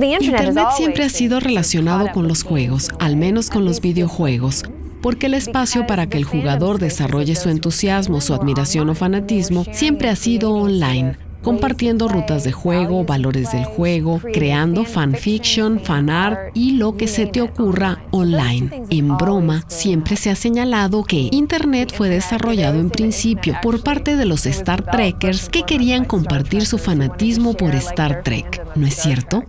Internet siempre ha sido relacionado con los juegos, al menos con los videojuegos, porque el espacio para que el jugador desarrolle su entusiasmo, su admiración o fanatismo siempre ha sido online, compartiendo rutas de juego, valores del juego, creando fanfiction, fanart y lo que se te ocurra online. En broma, siempre se ha señalado que Internet fue desarrollado en principio por parte de los Star Trekkers que querían compartir su fanatismo por Star Trek, ¿no es cierto?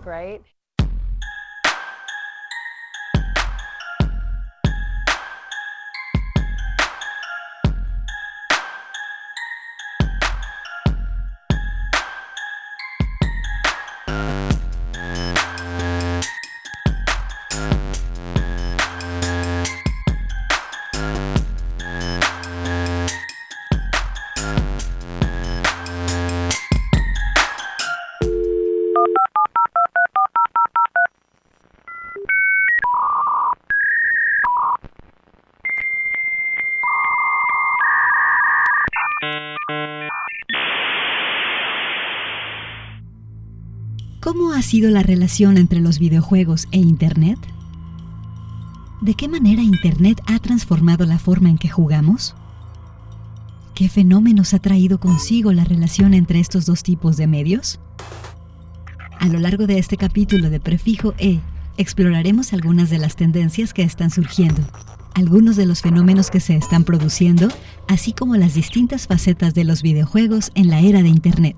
¿Cómo ha sido la relación entre los videojuegos e Internet? ¿De qué manera Internet ha transformado la forma en que jugamos? ¿Qué fenómenos ha traído consigo la relación entre estos dos tipos de medios? A lo largo de este capítulo de Prefijo E, exploraremos algunas de las tendencias que están surgiendo, algunos de los fenómenos que se están produciendo, así como las distintas facetas de los videojuegos en la era de Internet.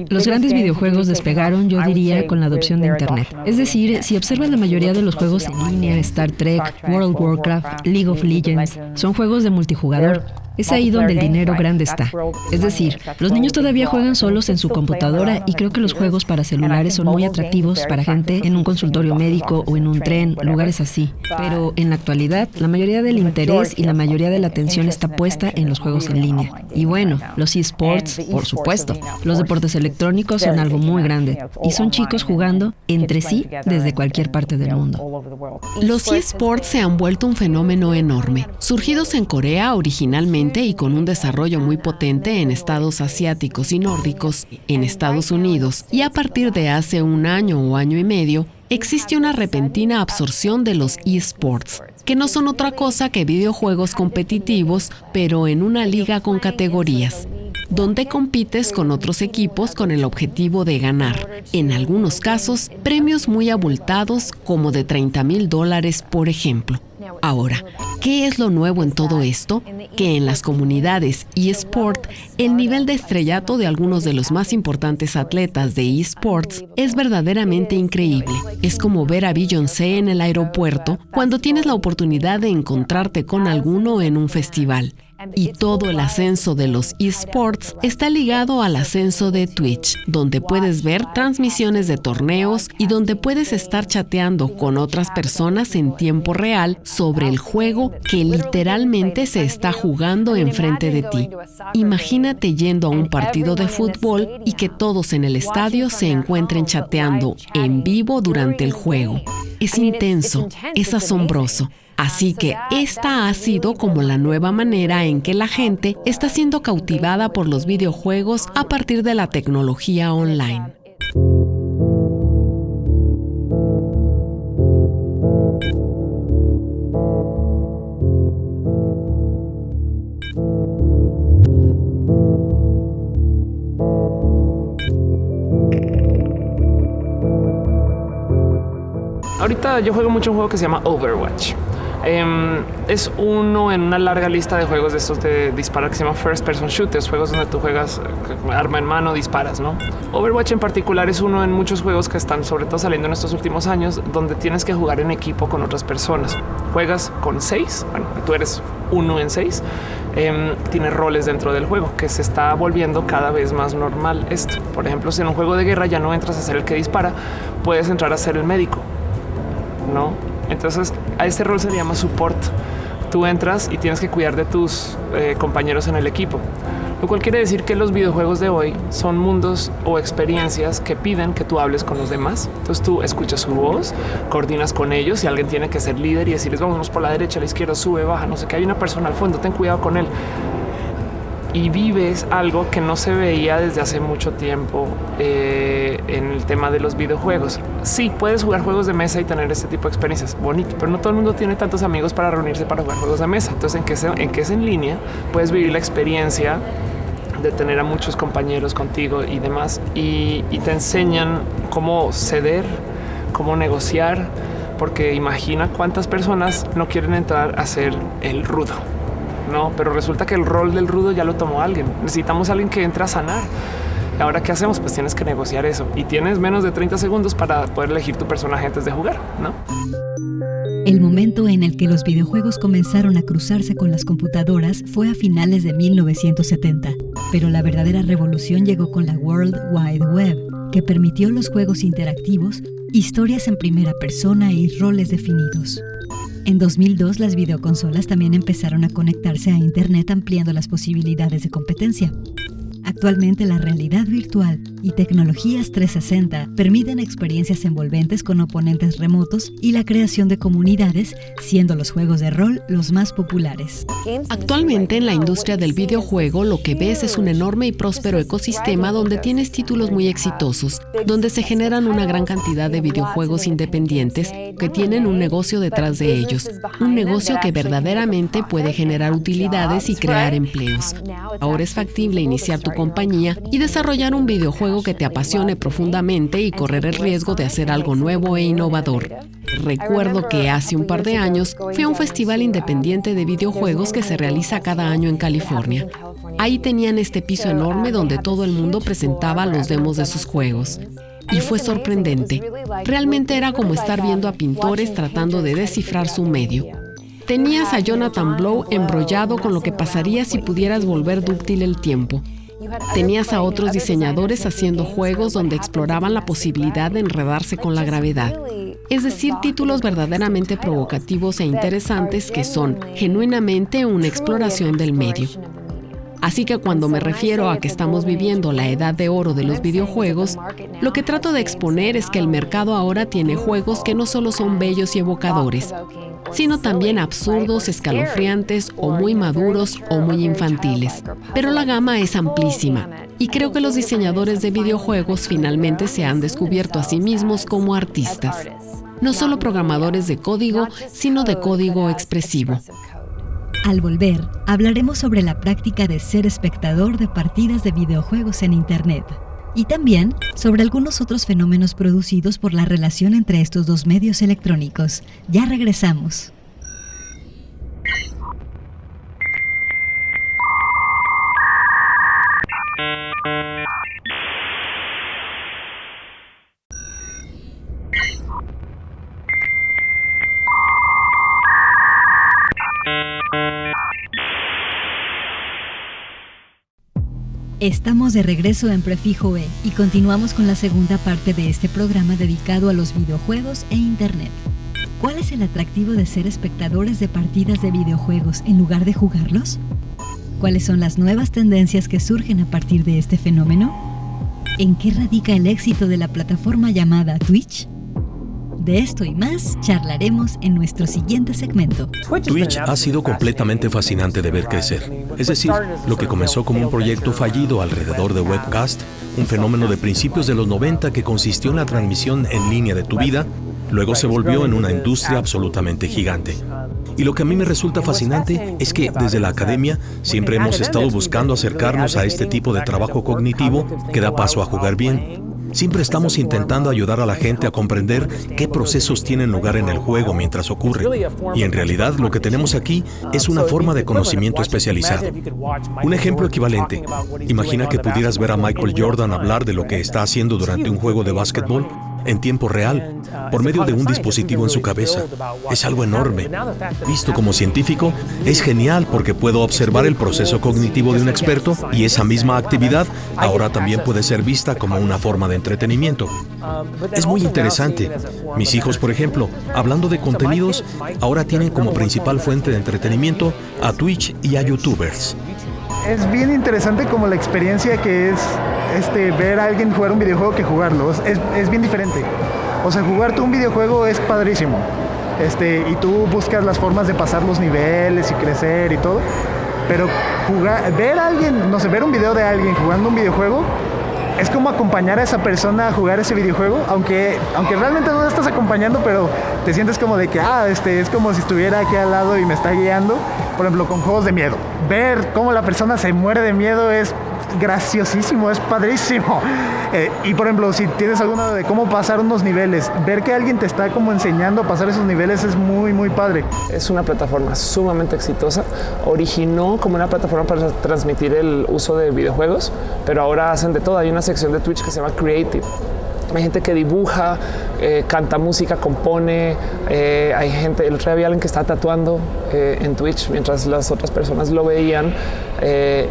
Los grandes videojuegos despegaron, yo diría, con la adopción de Internet. Es decir, si observas la mayoría de los juegos en línea, Star Trek, World of Warcraft, League of Legends, son juegos de multijugador. Es ahí donde el dinero grande está. Es decir, los niños todavía juegan solos en su computadora y creo que los juegos para celulares son muy atractivos para gente en un consultorio médico o en un tren, lugares así. Pero en la actualidad, la mayoría del interés y la mayoría de la atención está puesta en los juegos en línea. Y bueno, los eSports, por supuesto. Los deportes electrónicos son algo muy grande y son chicos jugando entre sí desde cualquier parte del mundo. Los eSports se han vuelto un fenómeno enorme, surgidos en Corea originalmente y con un desarrollo muy potente en estados asiáticos y nórdicos, en Estados Unidos, y a partir de hace un año o año y medio, existe una repentina absorción de los eSports, que no son otra cosa que videojuegos competitivos, pero en una liga con categorías, donde compites con otros equipos con el objetivo de ganar, en algunos casos, premios muy abultados como de $30,000, por ejemplo. Ahora, ¿qué es lo nuevo en todo esto? Que en las comunidades eSport, el nivel de estrellato de algunos de los más importantes atletas de eSports es verdaderamente increíble. Es como ver a Beyoncé en el aeropuerto cuando tienes la oportunidad de encontrarte con alguno en un festival. Y todo el ascenso de los eSports está ligado al ascenso de Twitch, donde puedes ver transmisiones de torneos y donde puedes estar chateando con otras personas en tiempo real sobre el juego que literalmente se está jugando enfrente de ti. Imagínate yendo a un partido de fútbol y que todos en el estadio se encuentren chateando en vivo durante el juego. Es intenso, es asombroso. Así que esta ha sido como la nueva manera en que la gente está siendo cautivada por los videojuegos a partir de la tecnología online. Ahorita yo juego mucho un juego que se llama Overwatch. Es uno en una larga lista de juegos de estos de disparar que se llama First Person Shooters, juegos donde tú juegas arma en mano, disparas, ¿no? Overwatch en particular es uno en muchos juegos que están sobre todo saliendo en estos últimos años, donde tienes que jugar en equipo con otras personas. Juegas con 6, bueno, tú eres 1 en 6. Tienes roles dentro del juego que se está volviendo cada vez más normal esto. Por ejemplo, si en un juego de guerra ya no entras a ser el que dispara, puedes entrar a ser el médico, ¿no? Entonces a este rol se le llama support. tú entras y tienes que cuidar de tus compañeros en el equipo. Lo cual quiere decir que los videojuegos de hoy son mundos o experiencias que piden que tú hables con los demás. Entonces tú escuchas su voz, coordinas con ellos y alguien tiene que ser líder y decirles vamos por la derecha, a la izquierda, sube, baja, no sé qué, hay una persona al fondo, ten cuidado con él. Y vives algo que no se veía desde hace mucho tiempo en el tema de los videojuegos. Sí, puedes jugar juegos de mesa y tener este tipo de experiencias, bonito, pero no todo el mundo tiene tantos amigos para reunirse para jugar juegos de mesa. Entonces, en que es en línea, puedes vivir la experiencia de tener a muchos compañeros contigo y demás, y te enseñan cómo ceder, cómo negociar, porque imagina cuántas personas no quieren entrar a ser el rudo. No, pero resulta que el rol del rudo ya lo tomó alguien. Necesitamos a alguien que entre a sanar. Ahora, ¿qué hacemos? Pues tienes que negociar eso y tienes menos de 30 segundos para poder elegir tu personaje antes de jugar, ¿no? El momento en el que los videojuegos comenzaron a cruzarse con las computadoras fue a finales de 1970, pero la verdadera revolución llegó con la World Wide Web, que permitió los juegos interactivos, historias en primera persona y roles definidos. En 2002, las videoconsolas también empezaron a conectarse a Internet, ampliando las posibilidades de competencia. Actualmente, la realidad virtual y tecnologías 360 permiten experiencias envolventes con oponentes remotos y la creación de comunidades, siendo los juegos de rol los más populares. Actualmente, en la industria del videojuego, lo que ves es un enorme y próspero ecosistema donde tienes títulos muy exitosos, donde se generan una gran cantidad de videojuegos independientes que tienen un negocio detrás de ellos, un negocio que verdaderamente puede generar utilidades y crear empleos. Ahora es factible iniciar tu compañía y desarrollar un videojuego que te apasione profundamente y correr el riesgo de hacer algo nuevo e innovador. Recuerdo que hace un par de años fui a un festival independiente de videojuegos que se realiza cada año en California. Ahí tenían este piso enorme donde todo el mundo presentaba los demos de sus juegos. Y fue sorprendente. Realmente era como estar viendo a pintores tratando de descifrar su medio. Tenías a Jonathan Blow embrollado con lo que pasaría si pudieras volver dúctil el tiempo. Tenías a otros diseñadores haciendo juegos donde exploraban la posibilidad de enredarse con la gravedad. Es decir, títulos verdaderamente provocativos e interesantes que son genuinamente una exploración del medio. Así que cuando me refiero a que estamos viviendo la edad de oro de los videojuegos, lo que trato de exponer es que el mercado ahora tiene juegos que no solo son bellos y evocadores, sino también absurdos, escalofriantes o muy maduros o muy infantiles. Pero la gama es amplísima y creo que los diseñadores de videojuegos finalmente se han descubierto a sí mismos como artistas. No solo programadores de código, sino de código expresivo. Al volver, hablaremos sobre la práctica de ser espectador de partidas de videojuegos en Internet y también sobre algunos otros fenómenos producidos por la relación entre estos dos medios electrónicos. Ya regresamos. Estamos de regreso en Prefijo E y continuamos con la segunda parte de este programa dedicado a los videojuegos e Internet. ¿Cuál es el atractivo de ser espectadores de partidas de videojuegos en lugar de jugarlos? ¿Cuáles son las nuevas tendencias que surgen a partir de este fenómeno? ¿En qué radica el éxito de la plataforma llamada Twitch? De esto y más charlaremos en nuestro siguiente segmento. Twitch ha sido completamente fascinante de ver crecer. Es decir, lo que comenzó como un proyecto fallido alrededor de webcast, un fenómeno de principios de los 90 que consistió en la transmisión en línea de tu vida, luego se volvió en una industria absolutamente gigante. Y lo que a mí me resulta fascinante es que desde la academia siempre hemos estado buscando acercarnos a este tipo de trabajo cognitivo que da paso a jugar bien. Siempre estamos intentando ayudar a la gente a comprender qué procesos tienen lugar en el juego mientras ocurre. Y en realidad lo que tenemos aquí es una forma de conocimiento especializado. Un ejemplo equivalente. Imagina que pudieras ver a Michael Jordan hablar de lo que está haciendo durante un juego de básquetbol. en tiempo real, por medio de un dispositivo en su cabeza. Es algo enorme. Visto como científico, es genial porque puedo observar el proceso cognitivo de un experto y esa misma actividad ahora también puede ser vista como una forma de entretenimiento. Es muy interesante. Mis hijos, por ejemplo, hablando de contenidos, ahora tienen como principal fuente de entretenimiento a Twitch y a YouTubers. Es bien interesante como la experiencia que es ver a alguien jugar un videojuego que jugarlo. Es bien diferente. O sea, jugar tú un videojuego es padrísimo. Y tú buscas las formas de pasar los niveles y crecer y todo. Pero ver a alguien, no sé, ver un video de alguien jugando un videojuego es como acompañar a esa persona a jugar ese videojuego, aunque realmente no la estás acompañando, pero te sientes como de que es como si estuviera aquí al lado y me está guiando. Por ejemplo, con juegos de miedo. Ver cómo la persona se muere de miedo es graciosísimo, es padrísimo. Y por ejemplo, si tienes alguna de cómo pasar unos niveles, ver que alguien te está como enseñando a pasar esos niveles es muy, muy padre. Es una plataforma sumamente exitosa. Originó como una plataforma para transmitir el uso de videojuegos, pero ahora hacen de todo. Hay una sección de Twitch que se llama Creative. Hay gente que dibuja, canta música, compone. Hay gente, el otro día había alguien que está tatuando en Twitch mientras las otras personas lo veían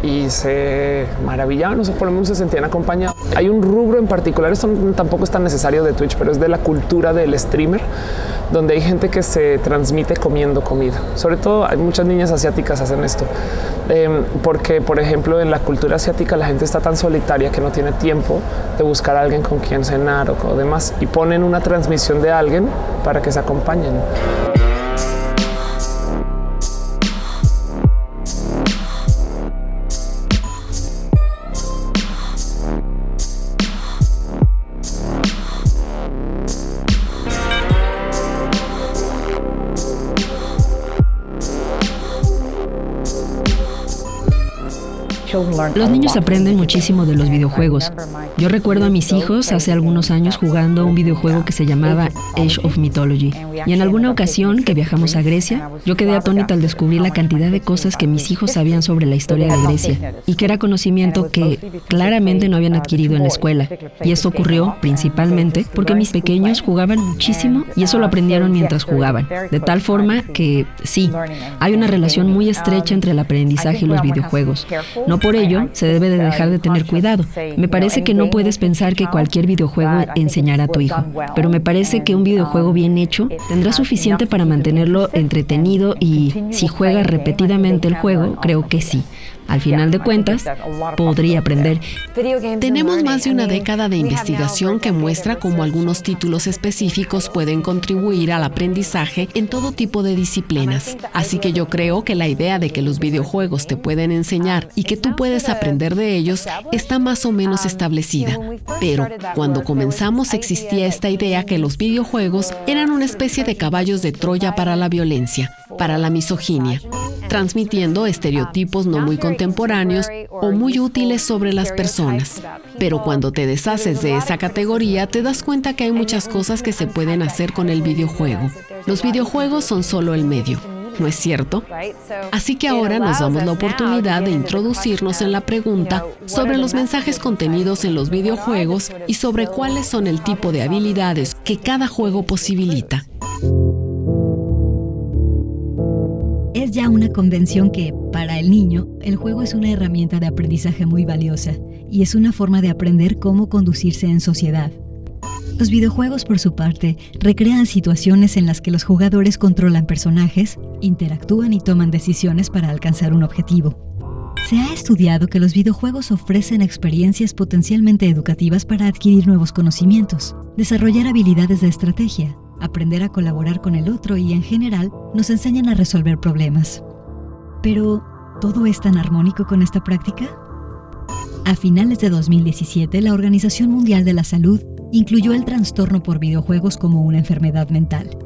y se maravillaban, no sé, por lo menos se sentían acompañados. Hay un rubro en particular, esto tampoco es tan necesario de Twitch, pero es de la cultura del streamer, donde hay gente que se transmite comiendo comida. Sobre todo hay muchas niñas asiáticas hacen esto, porque por ejemplo en la cultura asiática la gente está tan solitaria que no tiene tiempo de buscar a alguien con quien cenar o demás, y ponen una transmisión de alguien para que se acompañen. Los niños aprenden muchísimo de los videojuegos. Yo recuerdo a mis hijos hace algunos años jugando un videojuego que se llamaba Age of Mythology. Y en alguna ocasión que viajamos a Grecia, yo quedé atónita al descubrir la cantidad de cosas que mis hijos sabían sobre la historia de Grecia y que era conocimiento que claramente no habían adquirido en la escuela. Y esto ocurrió principalmente porque mis pequeños jugaban muchísimo y eso lo aprendieron mientras jugaban. De tal forma que sí, hay una relación muy estrecha entre el aprendizaje y los videojuegos. No por ello se debe de dejar de tener cuidado. Me parece que no puedes pensar que cualquier videojuego enseñará a tu hijo, pero me parece que un videojuego bien hecho tendrá suficiente para mantenerlo entretenido y si juega repetidamente el juego, creo que sí. Al final de cuentas, podría aprender. Tenemos más de una década de investigación que muestra cómo algunos títulos específicos pueden contribuir al aprendizaje en todo tipo de disciplinas. Así que yo creo que la idea de que los videojuegos te pueden enseñar y que tú puedes aprender de ellos está más o menos establecida. Pero cuando comenzamos existía esta idea que los videojuegos eran una especie de caballos de Troya para la violencia, para la misoginia, transmitiendo estereotipos no muy contemporáneos o muy útiles sobre las personas. Pero cuando te deshaces de esa categoría, te das cuenta que hay muchas cosas que se pueden hacer con el videojuego. Los videojuegos son solo el medio, ¿no es cierto? Así que ahora nos damos la oportunidad de introducirnos en la pregunta sobre los mensajes contenidos en los videojuegos y sobre cuáles son el tipo de habilidades que cada juego posibilita. Es ya una convención que, para el niño, el juego es una herramienta de aprendizaje muy valiosa y es una forma de aprender cómo conducirse en sociedad. Los videojuegos, por su parte, recrean situaciones en las que los jugadores controlan personajes, interactúan y toman decisiones para alcanzar un objetivo. Se ha estudiado que los videojuegos ofrecen experiencias potencialmente educativas para adquirir nuevos conocimientos, desarrollar habilidades de estrategia, aprender a colaborar con el otro y, en general, nos enseñan a resolver problemas. Pero, ¿todo es tan armónico con esta práctica? A finales de 2017, la Organización Mundial de la Salud incluyó el trastorno por videojuegos como una enfermedad mental.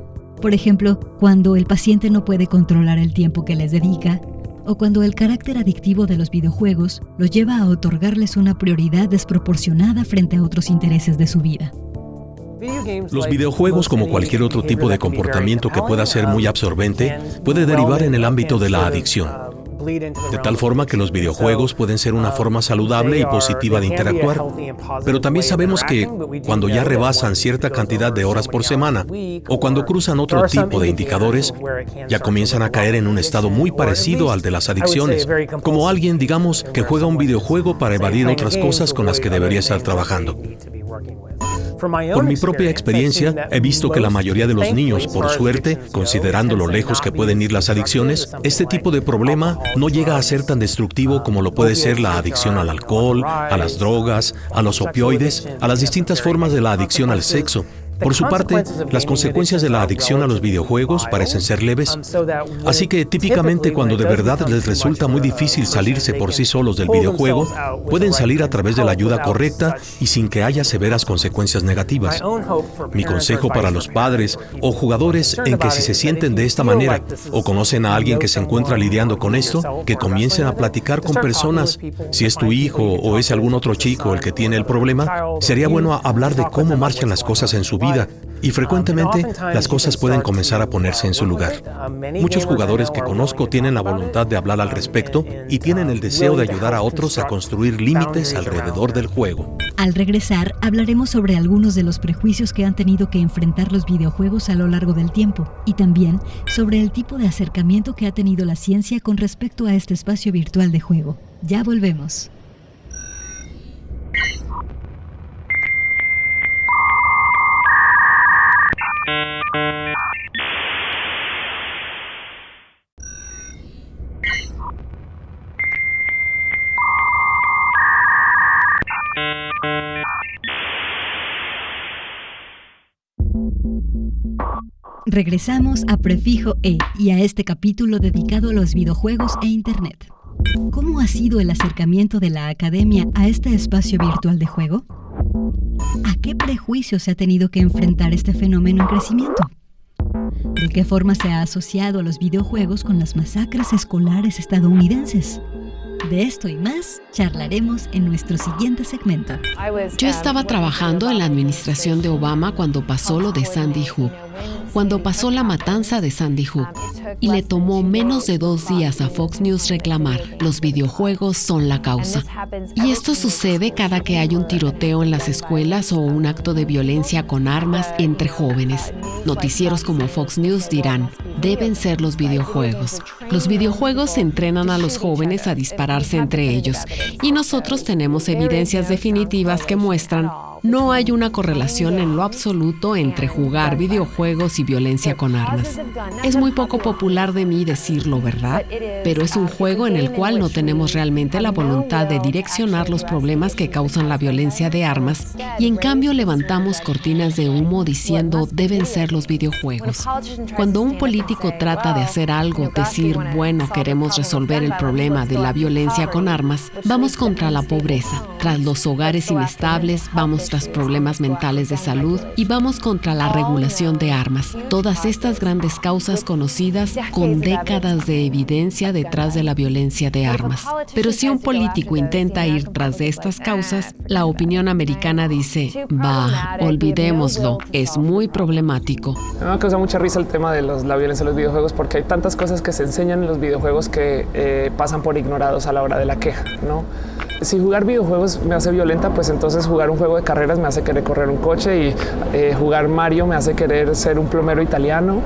Por ejemplo, cuando el paciente no puede controlar el tiempo que les dedica, o cuando el carácter adictivo de los videojuegos los lleva a otorgarles una prioridad desproporcionada frente a otros intereses de su vida. Los videojuegos, como cualquier otro tipo de comportamiento que pueda ser muy absorbente, puede derivar en el ámbito de la adicción. de tal forma que los videojuegos pueden ser una forma saludable y positiva de interactuar. Pero también sabemos que cuando ya rebasan cierta cantidad de horas por semana o cuando cruzan otro tipo de indicadores, ya comienzan a caer en un estado muy parecido al de las adicciones, como alguien, digamos, que juega un videojuego para evadir otras cosas con las que debería estar trabajando. Por mi propia experiencia, he visto que la mayoría de los niños, por suerte, considerando lo lejos que pueden ir las adicciones, este tipo de problema no llega a ser tan destructivo como lo puede ser la adicción al alcohol, a las drogas, a los opioides, a las distintas formas de la adicción al sexo. Por su parte, las consecuencias de la adicción a los videojuegos parecen ser leves. Así que típicamente cuando de verdad les resulta muy difícil salirse por sí solos del videojuego, pueden salir a través de la ayuda correcta y sin que haya severas consecuencias negativas. Mi consejo para los padres o jugadores en que si se sienten de esta manera o conocen a alguien que se encuentra lidiando con esto, que comiencen a platicar con personas. Si es tu hijo o es algún otro chico el que tiene el problema, sería bueno hablar de cómo marchan las cosas en su vida. Y frecuentemente las cosas pueden comenzar a ponerse en su lugar. Muchos jugadores que conozco tienen la voluntad de hablar al respecto y tienen el deseo de ayudar a otros a construir límites alrededor del juego. Al regresar, hablaremos sobre algunos de los prejuicios que han tenido que enfrentar los videojuegos a lo largo del tiempo y también sobre el tipo de acercamiento que ha tenido la ciencia con respecto a este espacio virtual de juego. Ya volvemos. Regresamos a Prefijo E y a este capítulo dedicado a los videojuegos e Internet. ¿Cómo ha sido el acercamiento de la academia a este espacio virtual de juego? ¿A qué prejuicios se ha tenido que enfrentar este fenómeno en crecimiento? ¿De qué forma se ha asociado a los videojuegos con las masacres escolares estadounidenses? De esto y más charlaremos en nuestro siguiente segmento. Yo estaba trabajando en la administración de Obama cuando pasó lo de Sandy Hook, cuando pasó la matanza de Sandy Hook, y le tomó menos de 2 días a Fox News reclamar: los videojuegos son la causa. Y esto sucede cada que hay un tiroteo en las escuelas o un acto de violencia con armas entre jóvenes. Noticieros como Fox News dirán: deben ser los videojuegos. Los videojuegos entrenan a los jóvenes a dispararse entre ellos, y nosotros tenemos evidencias definitivas que muestran no hay una correlación en lo absoluto entre jugar videojuegos y violencia con armas. Es muy poco popular de mí decirlo, ¿verdad? Pero es un juego en el cual no tenemos realmente la voluntad de direccionar los problemas que causan la violencia de armas, y en cambio levantamos cortinas de humo diciendo deben ser los videojuegos. Cuando un político trata de hacer algo, decir, bueno, queremos resolver el problema de la violencia con armas, vamos contra la pobreza, tras los hogares inestables, vamos tras problemas mentales de salud y vamos contra la regulación de armas. Todas estas grandes causas conocidas con décadas de evidencia detrás de la violencia de armas. Pero si un político intenta ir tras de estas causas, la opinión americana dice, bah, olvidémoslo, es muy problemático. Me causa mucha risa el tema de la violencia en los videojuegos porque hay tantas cosas que se enseñan en los videojuegos que pasan por ignorados a la hora de la queja, ¿no? Si jugar videojuegos me hace violenta, pues entonces jugar un juego de carreras me hace querer correr un coche y jugar Mario me hace querer ser un plomero italiano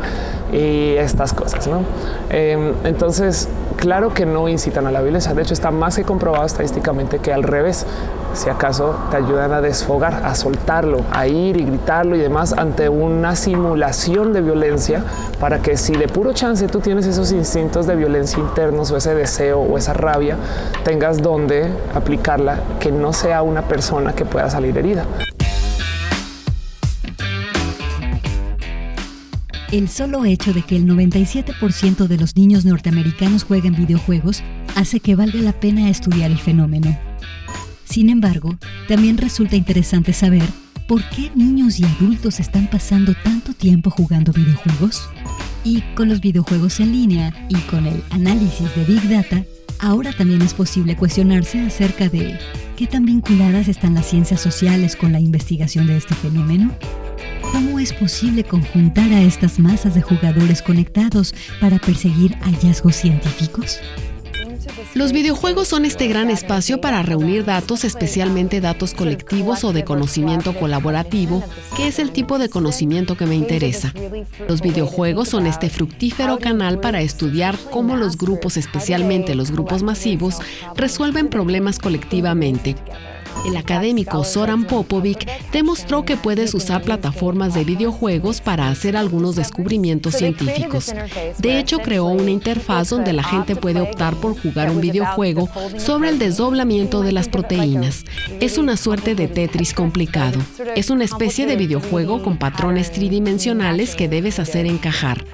y estas cosas, ¿no? Entonces, claro que no incitan a la violencia. De hecho, está más que comprobado estadísticamente que al revés. Si acaso te ayudan a desfogar, a soltarlo, a ir y gritarlo y demás ante una simulación de violencia para que si de puro chance tú tienes esos instintos de violencia internos o ese deseo o esa rabia, tengas donde aplicarla, que no sea una persona que pueda salir herida. El solo hecho de que el 97% de los niños norteamericanos jueguen videojuegos hace que valga la pena estudiar el fenómeno. Sin embargo, también resulta interesante saber por qué niños y adultos están pasando tanto tiempo jugando videojuegos. Y con los videojuegos en línea y con el análisis de Big Data, ahora también es posible cuestionarse acerca de qué tan vinculadas están las ciencias sociales con la investigación de este fenómeno. ¿Cómo es posible conjuntar a estas masas de jugadores conectados para perseguir hallazgos científicos? Los videojuegos son este gran espacio para reunir datos, especialmente datos colectivos o de conocimiento colaborativo, que es el tipo de conocimiento que me interesa. Los videojuegos son este fructífero canal para estudiar cómo los grupos, especialmente los grupos masivos, resuelven problemas colectivamente. El académico Zoran Popovic demostró que puedes usar plataformas de videojuegos para hacer algunos descubrimientos científicos. De hecho, creó una interfaz donde la gente puede optar por jugar un videojuego sobre el desdoblamiento de las proteínas. Es una suerte de Tetris complicado. Es una especie de videojuego con patrones tridimensionales que debes hacer encajar.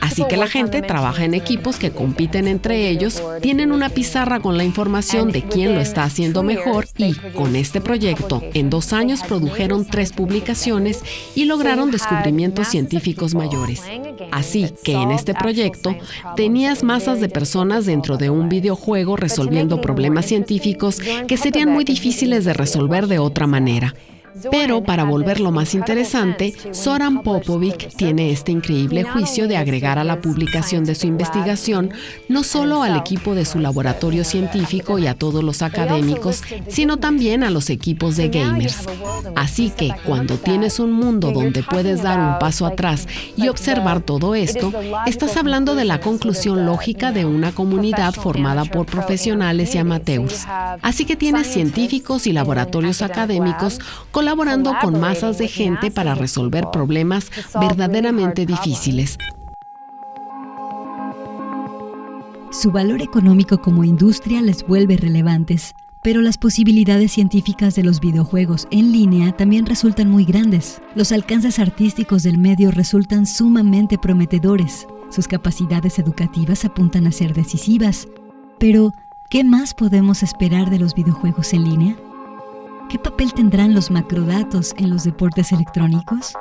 Así que la gente trabaja en equipos que compiten entre ellos, tienen una pizarra con la información de quién lo está haciendo mejor y, con este proyecto, en 2 años produjeron 3 publicaciones y lograron descubrimientos científicos mayores. Así que en este proyecto tenías masas de personas dentro de un videojuego resolviendo problemas científicos que serían muy difíciles de resolver de otra manera. Pero para volverlo más interesante, Zoran Popovic tiene este increíble juicio de agregar a la publicación de su investigación no solo al equipo de su laboratorio científico y a todos los académicos, sino también a los equipos de gamers. Así que cuando tienes un mundo donde puedes dar un paso atrás y observar todo esto, estás hablando de la conclusión lógica de una comunidad formada por profesionales y amateurs. Así que tienes científicos y laboratorios académicos colaborando con masas de gente para resolver problemas verdaderamente difíciles. Su valor económico como industria les vuelve relevantes, pero las posibilidades científicas de los videojuegos en línea también resultan muy grandes. Los alcances artísticos del medio resultan sumamente prometedores. Sus capacidades educativas apuntan a ser decisivas. Pero, ¿qué más podemos esperar de los videojuegos en línea? ¿Qué papel tendrán los macrodatos en los deportes electrónicos?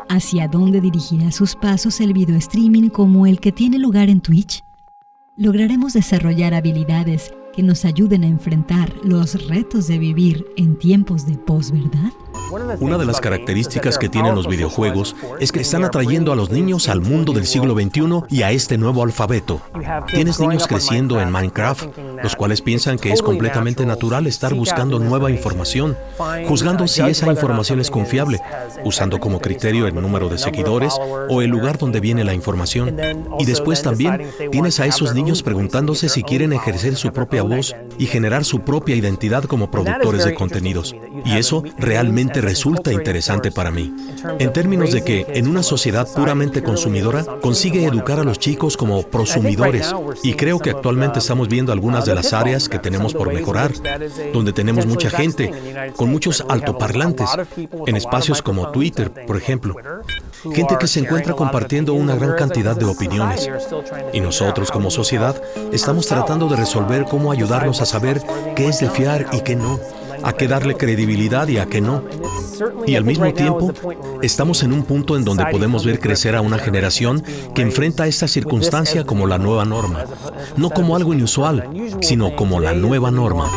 ¿Hacia dónde dirigirá sus pasos el video streaming como el que tiene lugar en Twitch? ¿Lograremos desarrollar habilidades que nos ayuden a enfrentar los retos de vivir en tiempos de posverdad? Una de las características que tienen los videojuegos es que están atrayendo a los niños al mundo del siglo XXI y a este nuevo alfabeto. Tienes niños creciendo en Minecraft, los cuales piensan que es completamente natural estar buscando nueva información, juzgando si esa información es confiable, usando como criterio el número de seguidores o el lugar donde viene la información. Y después también tienes a esos niños preguntándose si quieren ejercer su propia voz y generar su propia identidad como productores de contenidos. Y eso realmente resulta interesante para mí, en términos de que en una sociedad puramente consumidora consigue educar a los chicos como prosumidores, y creo que actualmente estamos viendo algunas de las áreas que tenemos por mejorar, donde tenemos mucha gente con muchos altoparlantes, en espacios como Twitter, por ejemplo, gente que se encuentra compartiendo una gran cantidad de opiniones, y nosotros como sociedad estamos tratando de resolver cómo ayudarnos a saber qué es de fiar y qué no, a qué darle credibilidad y a qué no. Y al mismo tiempo, estamos en un punto en donde podemos ver crecer a una generación que enfrenta esta circunstancia como la nueva norma, no como algo inusual, sino como la nueva norma.